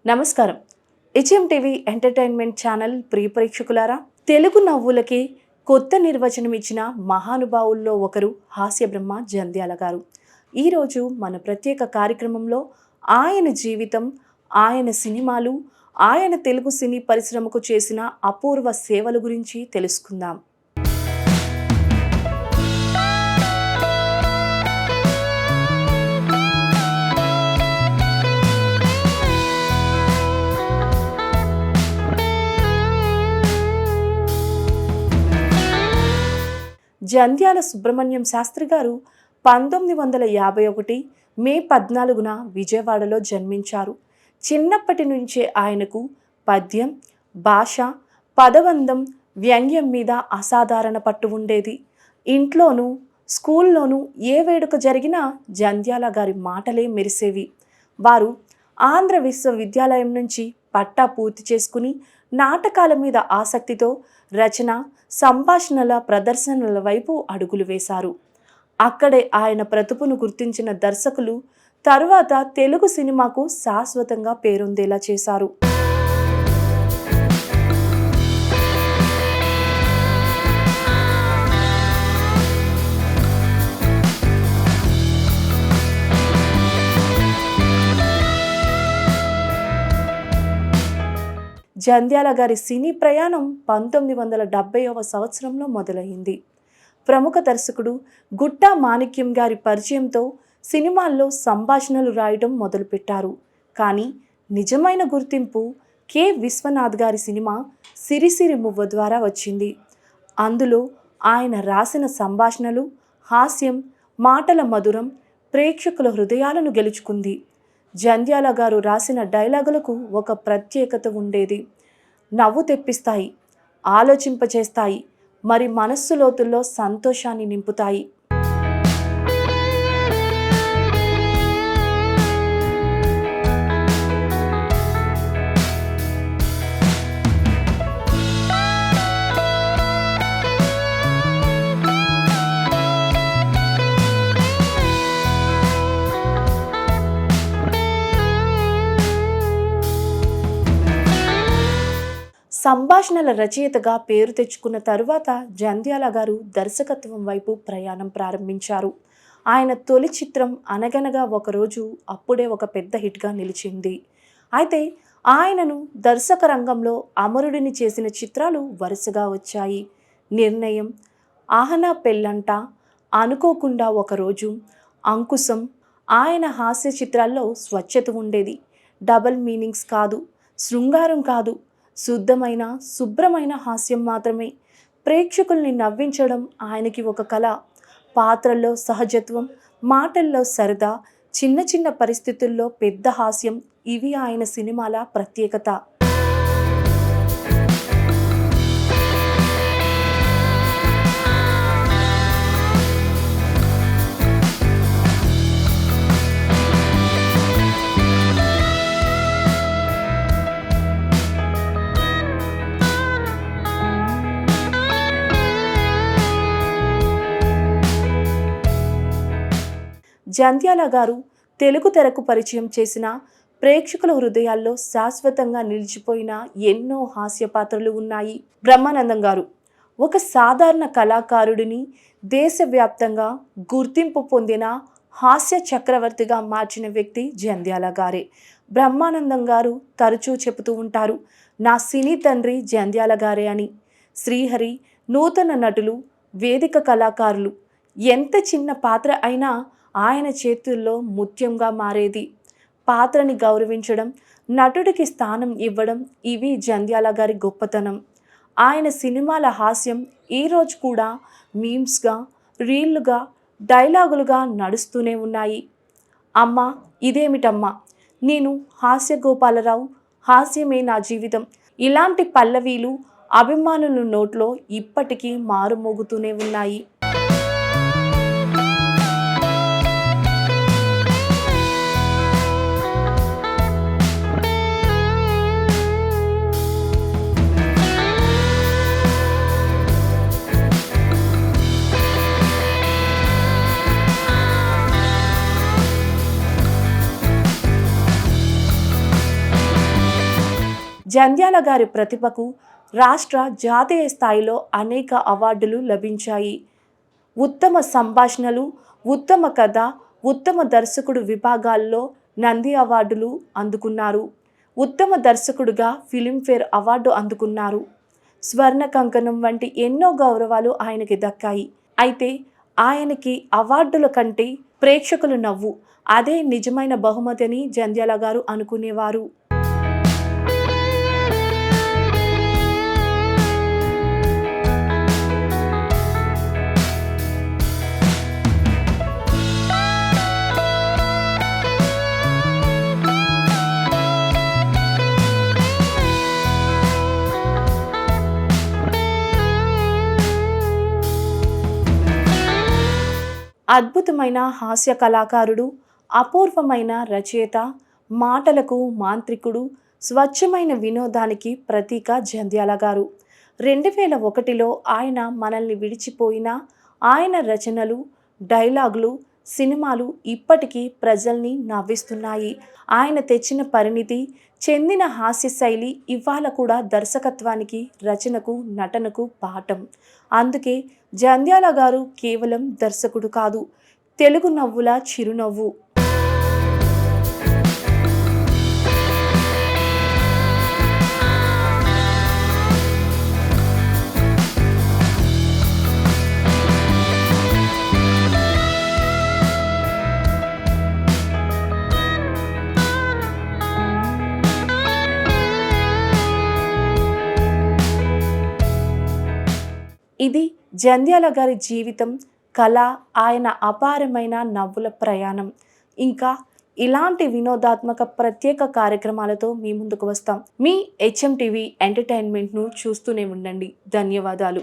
నమస్కారం. HM TV entertainment channel ప్రియ ప్రేక్షకులారా, తెలుగు నవ్వులకి కొత్త నిర్వచనం ఇచ్చిన మహానుభావుల్లో ఒకరు హాస్య బ్రహ్మ జంధ్యాల గారు. ఈరోజు మన ప్రత్యేక కార్యక్రమంలో ఆయన జీవితం, ఆయన సినిమాలు, ఆయన తెలుగు సినీ పరిశ్రమకు చేసిన అపూర్వ సేవల గురించి తెలుసుకుందాం. జంధ్యాల సుబ్రహ్మణ్యం శాస్త్రి గారు 1951 మే 14న విజయవాడలో జన్మించారు. చిన్నప్పటి నుంచే ఆయనకు పద్యం, భాష, పదబంధం, వ్యంగ్యం మీద అసాధారణ పట్టు ఉండేది. ఇంట్లోనూ స్కూల్లోనూ ఏ వేడుక జరిగినా జంధ్యాల గారి మాటలే మెరిసేవి. వారు ఆంధ్ర విశ్వవిద్యాలయం నుంచి పట్టా పూర్తి చేసుకుని నాటకాల మీద ఆసక్తితో రచన, సంభాషణల ప్రదర్శనల వైపు అడుగులు వేశారు. అక్కడే ఆయన ప్రతిభను గుర్తించిన దర్శకులు తరువాత తెలుగు సినిమాకు శాశ్వతంగా పేరొందేలా చేశారు. జంధ్యాల గారి సినీ ప్రయాణం 1970వ సంవత్సరంలో మొదలైంది. ప్రముఖ దర్శకుడు గుట్టా మాణిక్యం గారి పరిచయంతో సినిమాల్లో సంభాషణలు రాయడం మొదలుపెట్టారు. కానీ నిజమైన గుర్తింపు కె విశ్వనాథ్ గారి సినిమా సిరిసిరి మువ్వ ద్వారా వచ్చింది. అందులో ఆయన రాసిన సంభాషణలు, హాస్యం, మాటల మధురం ప్రేక్షకుల హృదయాలను గెలుచుకుంది. జంధ్యాల గారు రాసిన డైలాగులకు ఒక ప్రత్యేకత ఉండేది. నవ్వు తెప్పిస్తాయి, ఆలోచింపచేస్తాయి, మరి మనస్సు లోతుల్లో సంతోషాన్ని నింపుతాయి. సంభాషణల రచయితగా పేరు తెచ్చుకున్న తరువాత జంధ్యాల గారు దర్శకత్వం వైపు ప్రయాణం ప్రారంభించారు. ఆయన తొలి చిత్రం అనగనగా ఒకరోజు అప్పుడే ఒక పెద్ద హిట్గా నిలిచింది. అయితే ఆయనను దర్శక రంగంలో అమరుడిని చేసిన చిత్రాలు వరుసగా వచ్చాయి. నిర్ణయం, ఆహనా పెళ్ళంట, అనుకోకుండా ఒకరోజు, అంకుశం. ఆయన హాస్య చిత్రాల్లో స్వచ్ఛత ఉండేది. డబల్ మీనింగ్స్ కాదు, శృంగారం కాదు, శుద్ధమైన శుభ్రమైన హాస్యం మాత్రమే. ప్రేక్షకుల్ని నవ్వించడం ఆయనకి ఒక కళ. పాత్రల్లో సహజత్వం, మాటల్లో సరదా, చిన్న చిన్న పరిస్థితుల్లో పెద్ద హాస్యం, ఇవి ఆయన సినిమాల ప్రత్యేకత. జంధ్యాల గారు తెలుగు తెరకు పరిచయం చేసిన, ప్రేక్షకుల హృదయాల్లో శాశ్వతంగా నిలిచిపోయిన ఎన్నో హాస్య పాత్రలు ఉన్నాయి. బ్రహ్మానందం గారు ఒక సాధారణ కళాకారుడిని దేశవ్యాప్తంగా గుర్తింపు పొందిన హాస్య చక్రవర్తిగా మార్చిన వ్యక్తి జంధ్యాల గారే. బ్రహ్మానందం గారు తరచూ చెబుతూ ఉంటారు, నా సినీ తండ్రి జంధ్యాల గారే అని. శ్రీహరి, నూతన నటులు, వేదిక కళాకారులు, ఎంత చిన్న పాత్ర అయినా ఆయన చేతుల్లో ముత్యంగా మారేది. పాత్రని గౌరవించడం, నటుడికి స్థానం ఇవ్వడం, ఇవి జంధ్యాల గారి గొప్పతనం. ఆయన సినిమాల హాస్యం ఈరోజు కూడా మీమ్స్గా, రీళ్లుగా, డైలాగులుగా నడుస్తూనే ఉన్నాయి. అమ్మా ఇదేమిటమ్మా, నేను హాస్య గోపాలరావు, హాస్యమే నా జీవితం, ఇలాంటి పల్లవీలు అభిమానుల నోట్లో ఇప్పటికీ మారుమోగుతూనే ఉన్నాయి. జంధ్యాల గారి ప్రతిభకు రాష్ట్ర జాతీయ స్థాయిలో అనేక అవార్డులు లభించాయి. ఉత్తమ సంభాషణలు, ఉత్తమ కథ, ఉత్తమ దర్శకుడు విభాగాల్లో నంది అవార్డులు అందుకున్నారు. ఉత్తమ దర్శకుడుగా ఫిలింఫేర్ అవార్డు అందుకున్నారు. స్వర్ణ కంకణం వంటి ఎన్నో గౌరవాలు ఆయనకి దక్కాయి. అయితే ఆయనకి అవార్డుల కంటే ప్రేక్షకుల నవ్వు అదే నిజమైన బహుమతి అని జంధ్యాల గారు అనుకునేవారు. అద్భుతమైన హాస్య కళాకారుడు, అపూర్వమైన రచయిత, మాటలకు మాంత్రికుడు, స్వచ్ఛమైన వినోదానికి ప్రతీక జంధ్యాల గారు. 2001లో ఆయన మనల్ని విడిచిపోయినా ఆయన రచనలు, డైలాగులు, సినిమాలు ఇప్పటికీ ప్రజల్ని నవ్విస్తున్నాయి. ఆయన తెచ్చిన పరిణితి చెందిన హాస్య శైలి ఇవాళ కూడా దర్శకత్వానికి, రచనకు, నటనకు పాఠం. అందుకే జంధ్యాల గారు కేవలం దర్శకుడు కాదు, తెలుగు నవ్వుల చిరునవ్వు. ఇది జంధ్యాల గారి జీవితం, కళ, ఆయన అపారమైన నవ్వుల ప్రయాణం. ఇంకా ఇలాంటి వినోదాత్మక ప్రత్యేక కార్యక్రమాలతో మీ ముందుకు వస్తాం. మీ HM టీవీ ఎంటర్టైన్మెంట్ను చూస్తూనే ఉండండి. ధన్యవాదాలు.